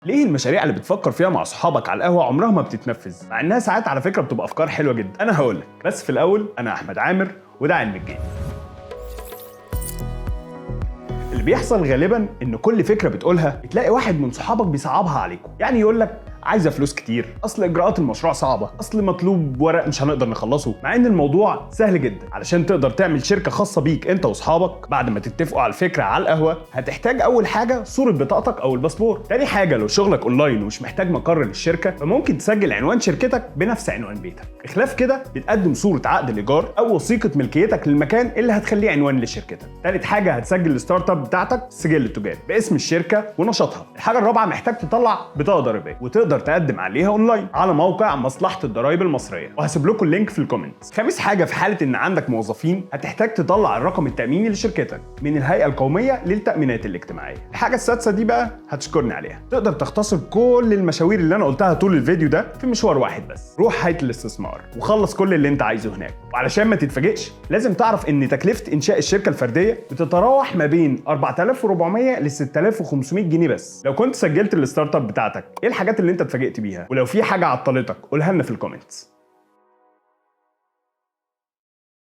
ليه المشاريع اللي بتفكر فيها مع صحابك على القهوة عمرها ما بتتنفذ؟ مع انها ساعات على فكرة بتبقى افكار حلوة جدا. انا هقولك، بس في الاول انا احمد عامر وده علم الجيم. اللي بيحصل غالبا ان كل فكرة بتقولها بتلاقي واحد من صحابك بيصعبها عليكم، يعني يقولك عايزه فلوس كتير، اصل اجراءات المشروع صعبه، اصل مطلوب ورق مش هنقدر نخلصه، مع ان الموضوع سهل جدا. علشان تقدر تعمل شركه خاصه بيك انت واصحابك بعد ما تتفقوا على الفكره على القهوه، هتحتاج اول حاجه صوره بطاقتك او الباسبور. تاني حاجه لو شغلك اونلاين ومش محتاج مقر للشركه، فممكن تسجل عنوان شركتك بنفس عنوان بيتك. بخلاف كده بتقدم صوره عقد الايجار او وثيقه ملكيتك للمكان اللي هتخليه عنوان لشركتك. تالت حاجه هتسجل الستارت اب بتاعتك السجل التجاري باسم الشركه ونشاطها. الحاجه الرابعه محتاج تطلع بطاقه ضريبيه وتقدر تقدم عليها اونلاين على موقع مصلحه الضرايب المصريه، وهسيب لكم اللينك في الكومنتس. خامس حاجه في حاله ان عندك موظفين، هتحتاج تطلع الرقم التاميني لشركتك من الهيئه القوميه للتامينات الاجتماعيه. الحاجه السادسه دي بقى هتشكرني عليها، تقدر تختصر كل المشاوير اللي انا قلتها طول الفيديو ده في مشوار واحد بس. روح هيئه الاستثمار وخلص كل اللي انت عايزه هناك. وعلشان ما تتفاجئش لازم تعرف ان تكلفه انشاء الشركه الفرديه بتتراوح ما بين 4400 ل 6500 جنيه بس. لو كنت سجلت الستارت اب بتاعتك، ايه الحاجات اللي انت اتفاجئت بيها؟ ولو في حاجه عطلتك قولها لنا في الكومنتس.